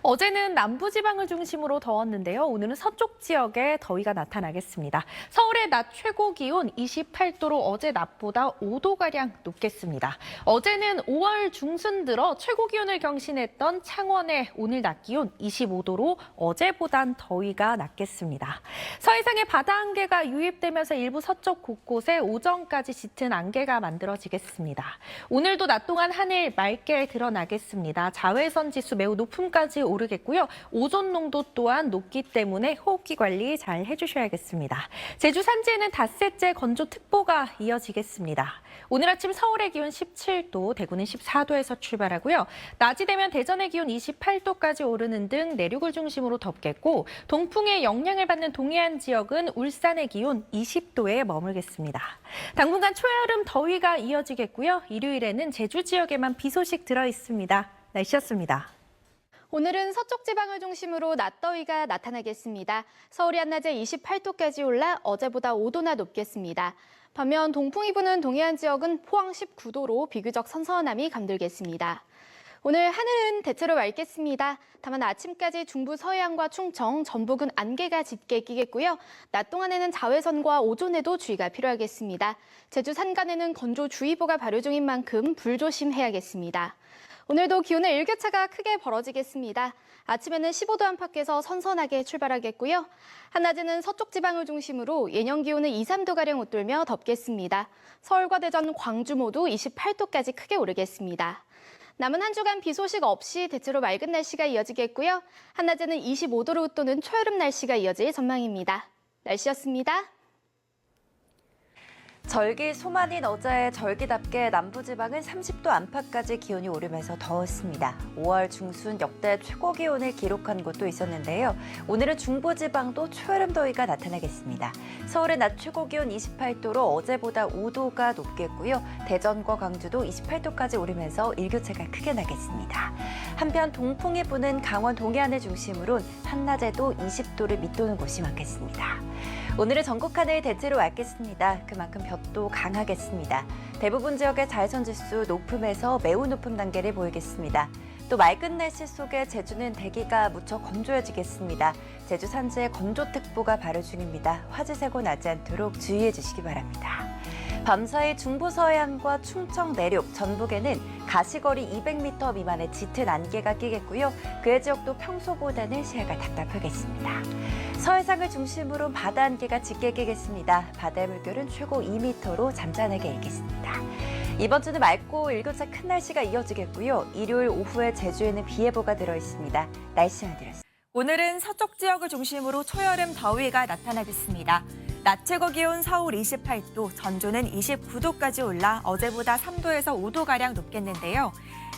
어제는 남부지방을 중심으로 더웠는데요. 오늘은 서쪽 지역에 더위가 나타나겠습니다. 서울의 낮 최고 기온 28도로 어제 낮보다 5도가량 높겠습니다. 어제는 5월 중순 들어 최고 기온을 경신했던 창원의 오늘 낮 기온 25도로 어제보단 더위가 낮겠습니다. 서해상에 바다 안개가 유입되면서 일부 서쪽 곳곳에 오전까지 짙은 안개가 만들어지겠습니다. 오늘도 낮 동안 하늘 맑게 드러나겠습니다. 자외선 지수 매우 높음까지 오르겠고요. 오존 농도 또한 높기 때문에 호흡기 관리 잘 해주셔야겠습니다. 제주 산지에는 닷새째 건조특보가 이어지겠습니다. 오늘 아침 서울의 기온 17도, 대구는 14도에서 출발하고요. 낮이 되면 대전의 기온 28도까지 오르는 등 내륙을 중심으로 덥겠고 동풍의 영향을 받는 동해안 지역은 울산의 기온 20도에 머물겠습니다. 당분간 초여름 더위가 이어지겠고요. 일요일에는 제주 지역에만 비 소식 들어있습니다. 날씨였습니다. 오늘은 서쪽 지방을 중심으로 낮더위가 나타나겠습니다. 서울이 한낮에 28도까지 올라 어제보다 5도나 높겠습니다. 반면 동풍이 부는 동해안 지역은 포항 19도로 비교적 선선함이 감돌겠습니다. 오늘 하늘은 대체로 맑겠습니다. 다만 아침까지 중부 서해안과 충청, 전북은 안개가 짙게 끼겠고요. 낮 동안에는 자외선과 오존에도 주의가 필요하겠습니다. 제주 산간에는 건조주의보가 발효 중인 만큼 불조심해야겠습니다. 오늘도 기온의 일교차가 크게 벌어지겠습니다. 아침에는 15도 안팎에서 선선하게 출발하겠고요. 한낮에는 서쪽 지방을 중심으로 예년 기온을 2, 3도가량 웃돌며 덥겠습니다. 서울과 대전, 광주 모두 28도까지 크게 오르겠습니다. 남은 한 주간 비 소식 없이 대체로 맑은 날씨가 이어지겠고요. 한낮에는 25도를 웃도는 초여름 날씨가 이어질 전망입니다. 날씨였습니다. 절기 소만인 어제 절기답게 남부지방은 30도 안팎까지 기온이 오르면서 더웠습니다. 5월 중순 역대 최고 기온을 기록한 곳도 있었는데요. 오늘은 중부지방도 초여름 더위가 나타나겠습니다. 서울의 낮 최고 기온 28도로 어제보다 5도가 높겠고요. 대전과 광주도 28도까지 오르면서 일교차가 크게 나겠습니다. 한편 동풍이 부는 강원 동해안을 중심으로 한낮에도 20도를 밑도는 곳이 많겠습니다. 오늘은 전국 하늘 대체로 맑겠습니다. 그만큼 볕도 강하겠습니다. 대부분 지역의 자외선 지수 높음에서 매우 높음 단계를 보이겠습니다. 또 맑은 날씨 속에 제주는 대기가 무척 건조해지겠습니다. 제주 산지에 건조특보가 발효 중입니다. 화재사고 나지 않도록 주의해 주시기 바랍니다. 밤사이 중부 서해안과 충청 내륙, 전북에는 가시거리 200m 미만의 짙은 안개가 끼겠고요. 그의 지역도 평소보다는 시야가 답답하겠습니다. 서해상을 중심으로 바다 안개가 짙게 끼겠습니다. 바다의 물결은 최고 2m로 잠잠하게 일겠습니다. 이번 주는 맑고 일교차 큰 날씨가 이어지겠고요. 일요일 오후에 제주에는 비 예보가 들어있습니다. 날씨 알려드렸습니다. 오늘은 서쪽 지역을 중심으로 초여름 더위가 나타나겠습니다. 낮 최고 기온 서울 28도, 전주는 29도까지 올라 어제보다 3도에서 5도가량 높겠는데요.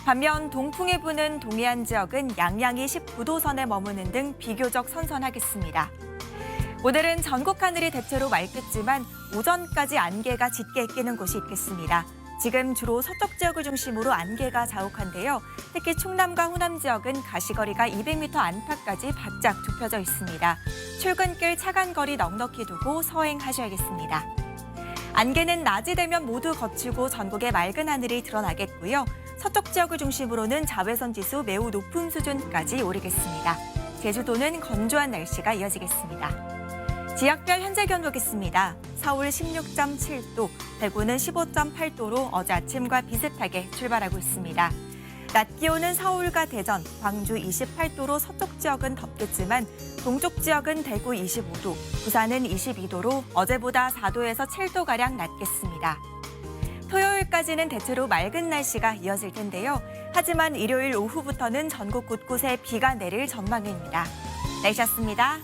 반면 동풍이 부는 동해안 지역은 양양이 19도 선에 머무는 등 비교적 선선하겠습니다. 오늘은 전국 하늘이 대체로 맑겠지만 오전까지 안개가 짙게 끼는 곳이 있겠습니다. 지금 주로 서쪽 지역을 중심으로 안개가 자욱한데요. 특히 충남과 호남 지역은 가시거리가 200m 안팎까지 바짝 좁혀져 있습니다. 출근길 차간 거리 넉넉히 두고 서행하셔야겠습니다. 안개는 낮이 되면 모두 걷히고 전국에 맑은 하늘이 드러나겠고요. 서쪽 지역을 중심으로는 자외선 지수 매우 높은 수준까지 오르겠습니다. 제주도는 건조한 날씨가 이어지겠습니다. 지역별 현재 기온 보겠습니다. 서울 16.7도, 대구는 15.8도로 어제 아침과 비슷하게 출발하고 있습니다. 낮 기온은 서울과 대전, 광주 28도로 서쪽 지역은 덥겠지만 동쪽 지역은 대구 25도, 부산은 22도로 어제보다 4도에서 7도가량 낮겠습니다. 토요일까지는 대체로 맑은 날씨가 이어질 텐데요. 하지만 일요일 오후부터는 전국 곳곳에 비가 내릴 전망입니다. 날씨였습니다.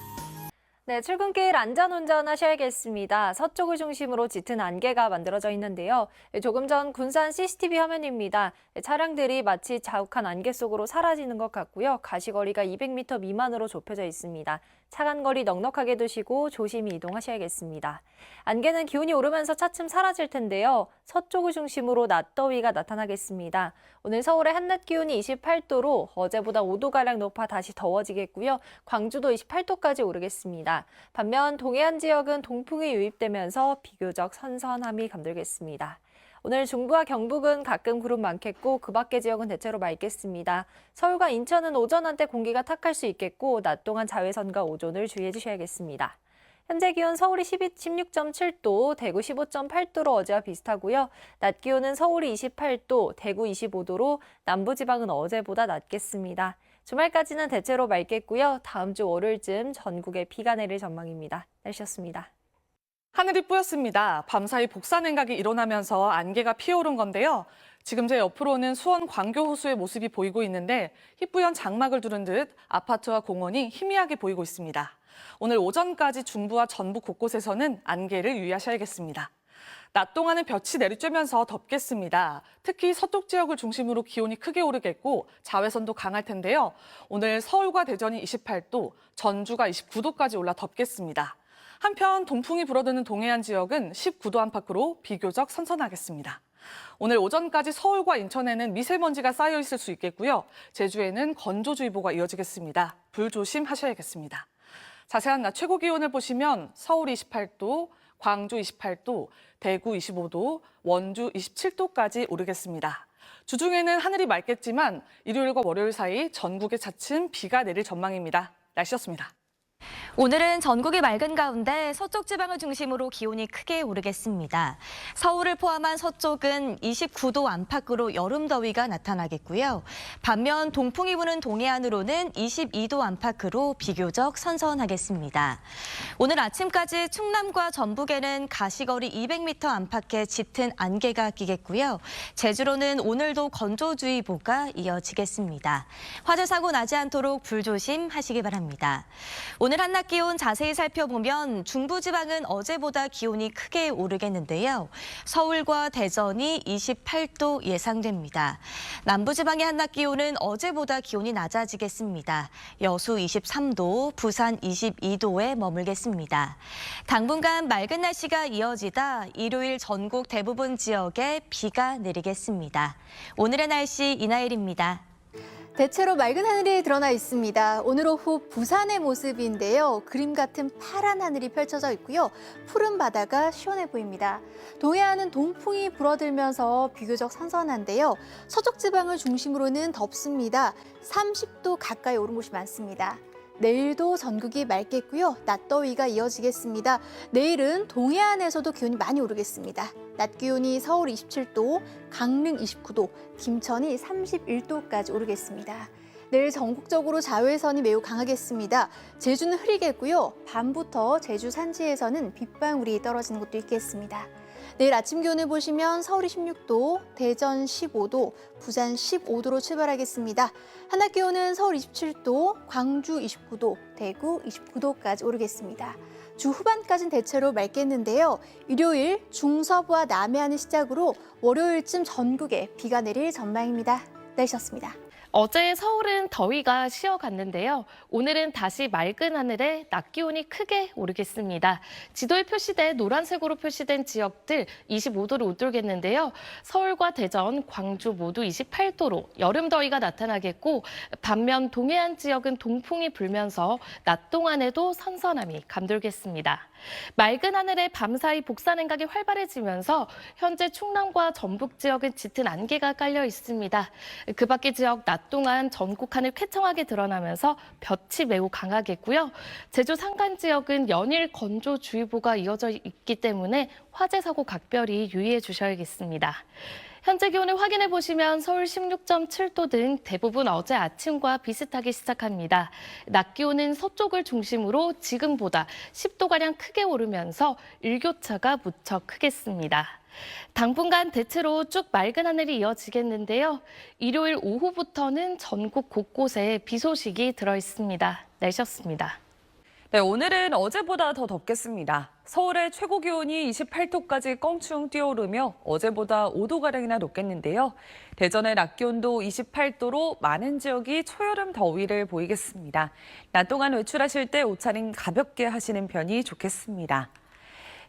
네, 출근길 안전운전 하셔야겠습니다. 서쪽을 중심으로 짙은 안개가 만들어져 있는데요. 조금 전 군산 CCTV 화면입니다. 차량들이 마치 자욱한 안개 속으로 사라지는 것 같고요. 가시거리가 200m 미만으로 좁혀져 있습니다. 차간거리 넉넉하게 두시고 조심히 이동하셔야겠습니다. 안개는 기온이 오르면서 차츰 사라질 텐데요. 서쪽을 중심으로 낮더위가 나타나겠습니다. 오늘 서울의 한낮 기온이 28도로 어제보다 5도가량 높아 다시 더워지겠고요. 광주도 28도까지 오르겠습니다. 반면 동해안 지역은 동풍이 유입되면서 비교적 선선함이 감돌겠습니다. 오늘 중부와 경북은 가끔 구름 많겠고 그 밖의 지역은 대체로 맑겠습니다. 서울과 인천은 오전 한때 공기가 탁할 수 있겠고 낮 동안 자외선과 오존을 주의해 주셔야겠습니다. 현재 기온 서울이 16.7도, 대구 15.8도로 어제와 비슷하고요. 낮 기온은 서울이 28도, 대구 25도로 남부지방은 어제보다 낮겠습니다. 주말까지는 대체로 맑겠고요. 다음 주 월요일쯤 전국에 비가 내릴 전망입니다. 날씨였습니다. 하늘이 뿌였습니다. 밤사이 복사냉각이 일어나면서 안개가 피어오른 건데요. 지금 제 옆으로는 수원 광교 호수의 모습이 보이고 있는데 희뿌연 장막을 두른 듯 아파트와 공원이 희미하게 보이고 있습니다. 오늘 오전까지 중부와 전북 곳곳에서는 안개를 유의하셔야겠습니다. 낮 동안은 볕이 내리쬐면서 덥겠습니다. 특히 서쪽 지역을 중심으로 기온이 크게 오르겠고 자외선도 강할 텐데요. 오늘 서울과 대전이 28도, 전주가 29도까지 올라 덥겠습니다. 한편 동풍이 불어드는 동해안 지역은 19도 안팎으로 비교적 선선하겠습니다. 오늘 오전까지 서울과 인천에는 미세먼지가 쌓여 있을 수 있겠고요. 제주에는 건조주의보가 이어지겠습니다. 불 조심하셔야겠습니다. 자세한 낮 최고 기온을 보시면 서울 28도, 광주 28도, 대구 25도, 원주 27도까지 오르겠습니다. 주중에는 하늘이 맑겠지만 일요일과 월요일 사이 전국에 차츰 비가 내릴 전망입니다. 날씨였습니다. 오늘은 전국이 맑은 가운데 서쪽 지방을 중심으로 기온이 크게 오르겠습니다. 서울을 포함한 서쪽은 29도 안팎으로 여름 더위가 나타나겠고요. 반면 동풍이 부는 동해안으로는 22도 안팎으로 비교적 선선하겠습니다. 오늘 아침까지 충남과 전북에는 가시거리 200m 안팎의 짙은 안개가 끼겠고요. 제주로는 오늘도 건조주의보가 이어지겠습니다. 화재 사고 나지 않도록 불조심하시기 바랍니다. 오늘 한낮 기온 자세히 살펴보면 중부지방은 어제보다 기온이 크게 오르겠는데요. 서울과 대전이 28도 예상됩니다. 남부지방의 한낮 기온은 어제보다 기온이 낮아지겠습니다. 여수 23도, 부산 22도에 머물겠습니다. 당분간 맑은 날씨가 이어지다 일요일 전국 대부분 지역에 비가 내리겠습니다. 오늘의 날씨 이나일입니다. 대체로 맑은 하늘이 드러나 있습니다. 오늘 오후 부산의 모습인데요. 그림 같은 파란 하늘이 펼쳐져 있고요. 푸른 바다가 시원해 보입니다. 동해안은 동풍이 불어들면서 비교적 선선한데요. 서쪽 지방을 중심으로는 덥습니다. 30도 가까이 오른 곳이 많습니다. 내일도 전국이 맑겠고요. 낮더위가 이어지겠습니다. 내일은 동해안에서도 기온이 많이 오르겠습니다. 낮 기온이 서울 27도, 강릉 29도, 김천이 31도까지 오르겠습니다. 내일 전국적으로 자외선이 매우 강하겠습니다. 제주는 흐리겠고요. 밤부터 제주 산지에서는 빗방울이 떨어지는 곳도 있겠습니다. 내일 아침 기온을 보시면 서울이 16도, 대전 15도, 부산 15도로 출발하겠습니다. 한낮 기온은 서울 27도, 광주 29도, 대구 29도까지 오르겠습니다. 주 후반까지는 대체로 맑겠는데요. 일요일 중서부와 남해안을 시작으로 월요일쯤 전국에 비가 내릴 전망입니다. 날씨였습니다. 어제 서울은 더위가 쉬어갔는데요. 오늘은 다시 맑은 하늘에 낮 기온이 크게 오르겠습니다. 지도에 표시된 노란색으로 표시된 지역들 25도를 웃돌겠는데요. 서울과 대전, 광주 모두 28도로 여름 더위가 나타나겠고 반면 동해안 지역은 동풍이 불면서 낮 동안에도 선선함이 감돌겠습니다. 맑은 하늘에 밤사이 복사냉각이 활발해지면서 현재 충남과 전북 지역은 짙은 안개가 깔려 있습니다. 그 밖의 지역 낮 동안 전국 하늘 쾌청하게 드러나면서 볕이 매우 강하겠고요. 제주 산간 지역은 연일 건조주의보가 이어져 있기 때문에 화재 사고 각별히 유의해 주셔야겠습니다. 현재 기온을 확인해 보시면 서울 16.7도 등 대부분 어제 아침과 비슷하게 시작합니다. 낮 기온은 서쪽을 중심으로 지금보다 10도가량 크게 오르면서 일교차가 무척 크겠습니다. 당분간 대체로 쭉 맑은 하늘이 이어지겠는데요. 일요일 오후부터는 전국 곳곳에 비 소식이 들어 있습니다. 날씨였습니다. 네, 오늘은 어제보다 더 덥겠습니다. 서울의 최고 기온이 28도까지 껑충 뛰어오르며 어제보다 5도가량이나 높겠는데요. 대전의 낮 기온도 28도로 많은 지역이 초여름 더위를 보이겠습니다. 낮 동안 외출하실 때 옷차림 가볍게 하시는 편이 좋겠습니다.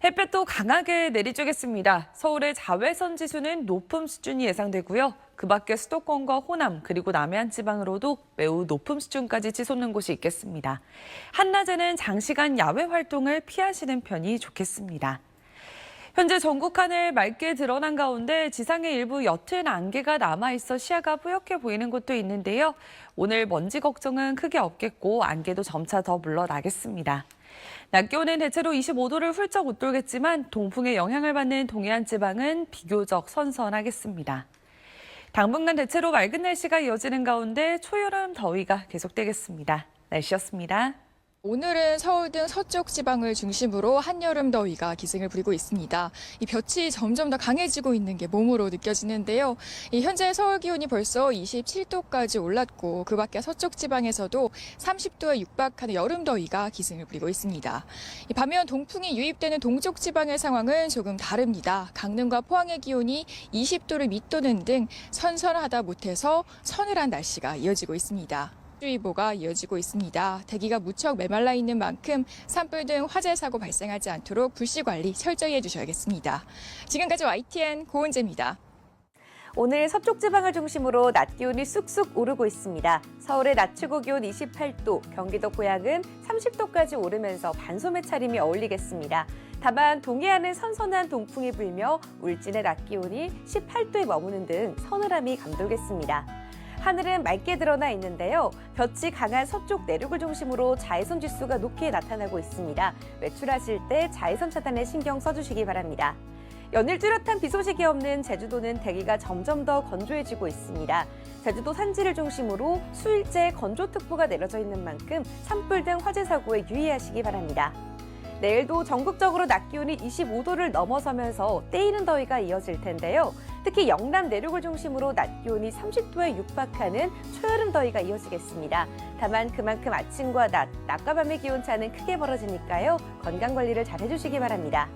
햇볕도 강하게 내리쬐겠습니다. 서울의 자외선 지수는 높음 수준이 예상되고요. 그 밖에 수도권과 호남 그리고 남해안 지방으로도 매우 높음 수준까지 치솟는 곳이 있겠습니다. 한낮에는 장시간 야외 활동을 피하시는 편이 좋겠습니다. 현재 전국 하늘 맑게 드러난 가운데 지상의 일부 옅은 안개가 남아있어 시야가 뿌옇게 보이는 곳도 있는데요. 오늘 먼지 걱정은 크게 없겠고 안개도 점차 더 물러나겠습니다. 낮 기온은 대체로 25도를 훌쩍 웃돌겠지만 동풍의 영향을 받는 동해안 지방은 비교적 선선하겠습니다. 당분간 대체로 맑은 날씨가 이어지는 가운데 초여름 더위가 계속되겠습니다. 날씨였습니다. 오늘은 서울 등 서쪽 지방을 중심으로 한여름 더위가 기승을 부리고 있습니다. 이 볕이 점점 더 강해지고 있는 게 몸으로 느껴지는데요. 현재 서울 기온이 벌써 27도까지 올랐고 그 밖에 서쪽 지방에서도 30도에 육박하는 여름 더위가 기승을 부리고 있습니다. 반면 동풍이 유입되는 동쪽 지방의 상황은 조금 다릅니다. 강릉과 포항의 기온이 20도를 밑도는 등 선선하다 못해서 서늘한 날씨가 이어지고 있습니다. 주의보가 이어지고 있습니다. 대기가 무척 메말라 있는 만큼 산불 등 화재 사고 발생하지 않도록 불씨 관리 철저히 해주셔야겠습니다. 지금까지 YTN 고은재입니다. 오늘 서쪽 지방을 중심으로 낮 기온이 쑥쑥 오르고 있습니다. 서울의 낮 최고 기온 28도, 경기도 고양은 30도까지 오르면서 반소매 차림이 어울리겠습니다. 다만 동해안은 선선한 동풍이 불며 울진의 낮 기온이 18도에 머무는 등 서늘함이 감돌겠습니다. 하늘은 맑게 드러나 있는데요. 볕이 강한 서쪽 내륙을 중심으로 자외선 지수가 높게 나타나고 있습니다. 외출하실 때 자외선 차단에 신경 써주시기 바랍니다. 연일 뚜렷한 비 소식이 없는 제주도는 대기가 점점 더 건조해지고 있습니다. 제주도 산지를 중심으로 수일째 건조특보가 내려져 있는 만큼 산불 등 화재 사고에 유의하시기 바랍니다. 내일도 전국적으로 낮 기온이 25도를 넘어서면서 때이는 더위가 이어질 텐데요. 특히 영남 내륙을 중심으로 낮 기온이 30도에 육박하는 초여름 더위가 이어지겠습니다. 다만 그만큼 아침과 낮과 밤의 기온차는 크게 벌어지니까요. 건강관리를 잘 해주시기 바랍니다.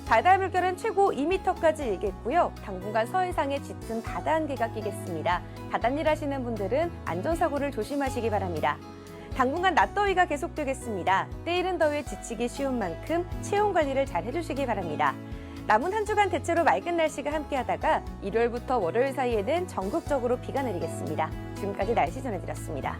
바다 물결은 최고 2m까지 일겠고요. 당분간 서해상에 짙은 바다 안개가 끼겠습니다. 바닷일 하시는 분들은 안전사고를 조심하시기 바랍니다. 당분간 낮더위가 계속되겠습니다. 때이른 더위에 지치기 쉬운 만큼 체온 관리를 잘 해주시기 바랍니다. 남은 한 주간 대체로 맑은 날씨가 함께하다가 일요일부터 월요일 사이에는 전국적으로 비가 내리겠습니다. 지금까지 날씨 전해드렸습니다.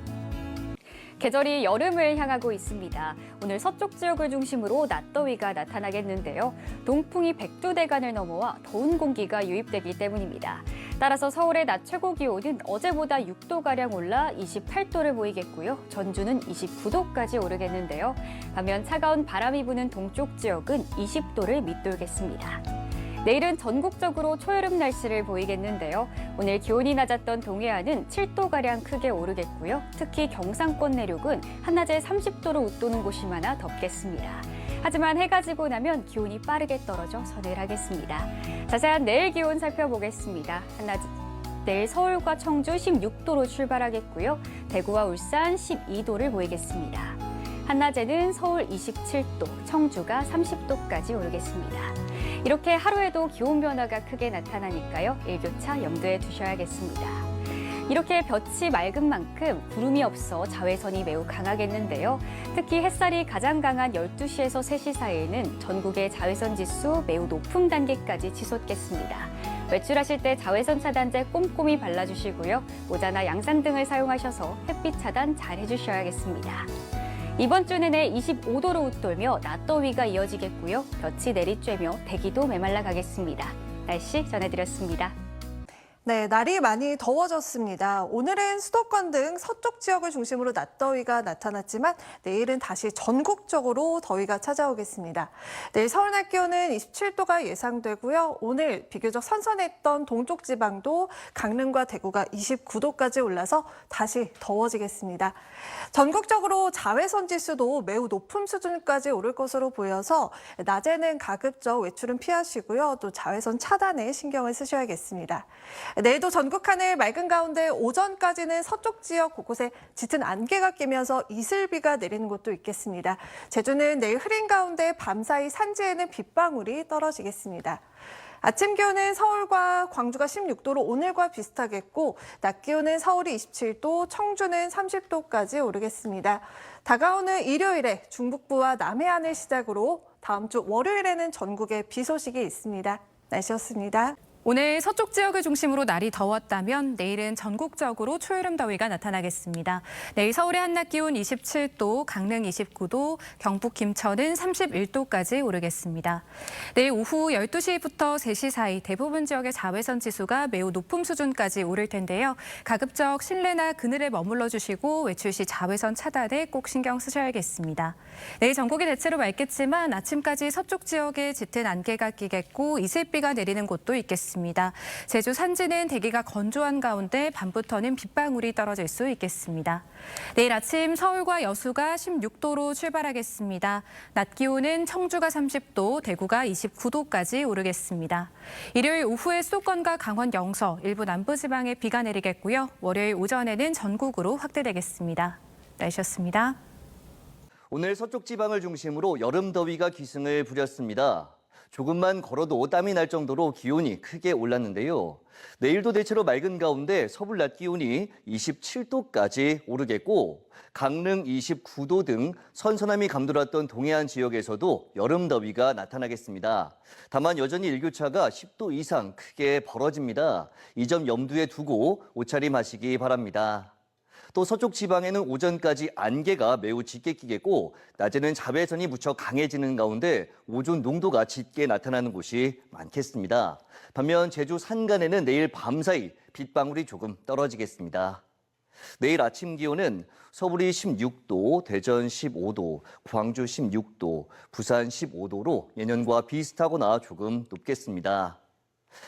계절이 여름을 향하고 있습니다. 오늘 서쪽 지역을 중심으로 낮더위가 나타나겠는데요. 동풍이 백두대간을 넘어와 더운 공기가 유입되기 때문입니다. 따라서 서울의 낮 최고 기온은 어제보다 6도가량 올라 28도를 보이겠고요. 전주는 29도까지 오르겠는데요. 반면 차가운 바람이 부는 동쪽 지역은 20도를 밑돌겠습니다. 내일은 전국적으로 초여름 날씨를 보이겠는데요. 오늘 기온이 낮았던 동해안은 7도가량 크게 오르겠고요. 특히 경상권 내륙은 한낮에 30도로 웃도는 곳이 많아 덥겠습니다. 하지만 해가 지고 나면 기온이 빠르게 떨어져 서늘하겠습니다. 자세한 내일 기온 살펴보겠습니다. 내일 서울과 청주 16도로 출발하겠고요. 대구와 울산 12도를 보이겠습니다. 한낮에는 서울 27도, 청주가 30도까지 오르겠습니다. 이렇게 하루에도 기온 변화가 크게 나타나니까요. 일교차 염두에 두셔야겠습니다. 이렇게 볕이 맑은 만큼 구름이 없어 자외선이 매우 강하겠는데요. 특히 햇살이 가장 강한 12시에서 3시 사이에는 전국의 자외선 지수 매우 높은 단계까지 치솟겠습니다. 외출하실 때 자외선 차단제 꼼꼼히 발라주시고요. 모자나 양산 등을 사용하셔서 햇빛 차단 잘 해주셔야겠습니다. 이번 주 내내 25도로 웃돌며 낮더위가 이어지겠고요. 볕이 내리쬐며 대기도 메말라 가겠습니다. 날씨 전해드렸습니다. 네, 날이 많이 더워졌습니다. 오늘은 수도권 등 서쪽 지역을 중심으로 낮더위가 나타났지만 내일은 다시 전국적으로 더위가 찾아오겠습니다. 내일 서울 낮 기온은 27도가 예상되고요. 오늘 비교적 선선했던 동쪽 지방도 강릉과 대구가 29도까지 올라서 다시 더워지겠습니다. 전국적으로 자외선 지수도 매우 높은 수준까지 오를 것으로 보여서 낮에는 가급적 외출은 피하시고요. 또 자외선 차단에 신경을 쓰셔야겠습니다. 내일도 전국 하늘 맑은 가운데 오전까지는 서쪽 지역 곳곳에 짙은 안개가 끼면서 이슬비가 내리는 곳도 있겠습니다. 제주는 내일 흐린 가운데 밤사이 산지에는 빗방울이 떨어지겠습니다. 아침 기온은 서울과 광주가 16도로 오늘과 비슷하겠고 낮 기온은 서울이 27도, 청주는 30도까지 오르겠습니다. 다가오는 일요일에 중북부와 남해안을 시작으로 다음 주 월요일에는 전국에 비 소식이 있습니다. 날씨였습니다. 오늘 서쪽 지역을 중심으로 날이 더웠다면 내일은 전국적으로 초여름 더위가 나타나겠습니다. 내일 서울의 한낮 기온 27도, 강릉 29도, 경북 김천은 31도까지 오르겠습니다. 내일 오후 12시부터 3시 사이 대부분 지역의 자외선 지수가 매우 높은 수준까지 오를 텐데요. 가급적 실내나 그늘에 머물러 주시고 외출 시 자외선 차단에 꼭 신경 쓰셔야겠습니다. 내일 전국이 대체로 맑겠지만 아침까지 서쪽 지역에 짙은 안개가 끼겠고 이슬비가 내리는 곳도 있겠습니다. 제주 산지는 대기가 건조한 가운데 밤부터는 빗방울이 떨어질 수 있겠습니다. 내일 아침 서울과 여수가 16도로 출발하겠습니다. 낮 기온은 청주가 30도, 대구가 29도까지 오르겠습니다. 일요일 오후에 수도권과 강원 영서, 일부 남부지방에 비가 내리겠고요. 월요일 오전에는 전국으로 확대되겠습니다. 날씨였습니다. 오늘 서쪽 지방을 중심으로 여름 더위가 기승을 부렸습니다. 조금만 걸어도 땀이 날 정도로 기온이 크게 올랐는데요. 내일도 대체로 맑은 가운데 서울 낮 기온이 27도까지 오르겠고 강릉 29도 등 선선함이 감돌았던 동해안 지역에서도 여름 더위가 나타나겠습니다. 다만 여전히 일교차가 10도 이상 크게 벌어집니다. 이 점 염두에 두고 옷차림하시기 바랍니다. 또 서쪽 지방에는 오전까지 안개가 매우 짙게 끼겠고 낮에는 자외선이 무척 강해지는 가운데 오존 농도가 짙게 나타나는 곳이 많겠습니다. 반면 제주 산간에는 내일 밤사이 빗방울이 조금 떨어지겠습니다. 내일 아침 기온은 서울이 16도, 대전 15도, 광주 16도, 부산 15도로 예년과 비슷하거나 조금 높겠습니다.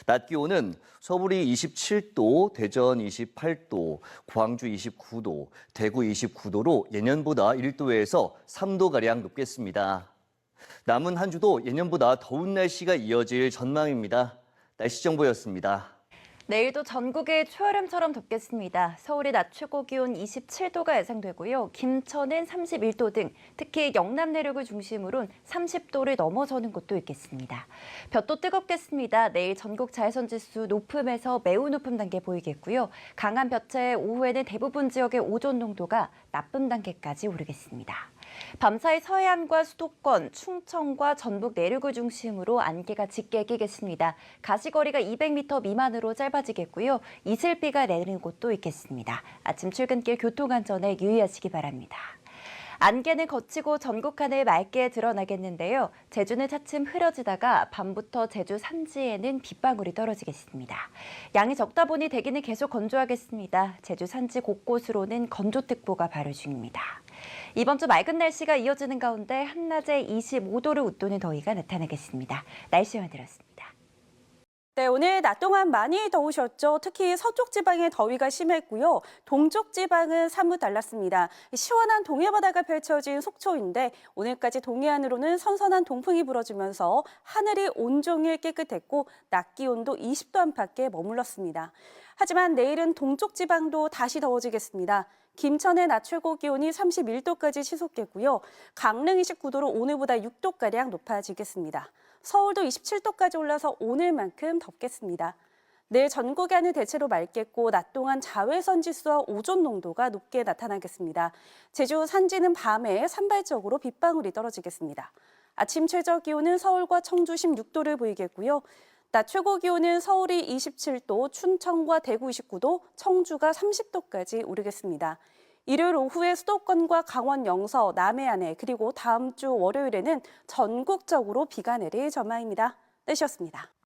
낮 기온은 서울이 27도, 대전 28도, 광주 29도, 대구 29도로 예년보다 1도에서 3도가량 높겠습니다. 남은 한 주도 예년보다 더운 날씨가 이어질 전망입니다. 날씨 정보였습니다. 내일도 전국이 초여름처럼 덥겠습니다. 서울이 낮 최고 기온 27도가 예상되고요. 김천은 31도 등 특히 영남 내륙을 중심으로는 30도를 넘어서는 곳도 있겠습니다. 볕도 뜨겁겠습니다. 내일 전국 자외선 지수 높음에서 매우 높음 단계 보이겠고요. 강한 볕에 오후에는 대부분 지역의 오존 농도가 나쁨 단계까지 오르겠습니다. 밤사이 서해안과 수도권, 충청과 전북 내륙을 중심으로 안개가 짙게 끼겠습니다. 가시거리가 200m 미만으로 짧아지겠고요. 이슬비가 내리는 곳도 있겠습니다. 아침 출근길 교통안전에 유의하시기 바랍니다. 안개는 거치고 전국 하늘 맑게 드러나겠는데요. 제주는 차츰 흐려지다가 밤부터 제주 산지에는 빗방울이 떨어지겠습니다. 양이 적다 보니 대기는 계속 건조하겠습니다. 제주 산지 곳곳으로는 건조특보가 발효 중입니다. 이번 주 맑은 날씨가 이어지는 가운데 한낮에 25도를 웃도는 더위가 나타나겠습니다. 날씨만 들었습니다. 네, 오늘 낮 동안 많이 더우셨죠. 특히 서쪽 지방의 더위가 심했고요. 동쪽 지방은 사뭇 달랐습니다. 시원한 동해바다가 펼쳐진 속초인데 오늘까지 동해안으로는 선선한 동풍이 불어주면서 하늘이 온종일 깨끗했고 낮 기온도 20도 안팎에 머물렀습니다. 하지만 내일은 동쪽 지방도 다시 더워지겠습니다. 김천의 낮 최고 기온이 31도까지 치솟겠고요. 강릉 29도로 오늘보다 6도가량 높아지겠습니다. 서울도 27도까지 올라서 오늘만큼 덥겠습니다. 내일 전국의 하늘 대체로 맑겠고 낮 동안 자외선 지수와 오존 농도가 높게 나타나겠습니다. 제주 산지는 밤에 산발적으로 빗방울이 떨어지겠습니다. 아침 최저 기온은 서울과 청주 16도를 보이겠고요. 낮 최고 기온은 서울이 27도, 춘천과 대구 29도, 청주가 30도까지 오르겠습니다. 일요일 오후에 수도권과 강원 영서, 남해안에 그리고 다음 주 월요일에는 전국적으로 비가 내릴 전망입니다. 날씨였습니다.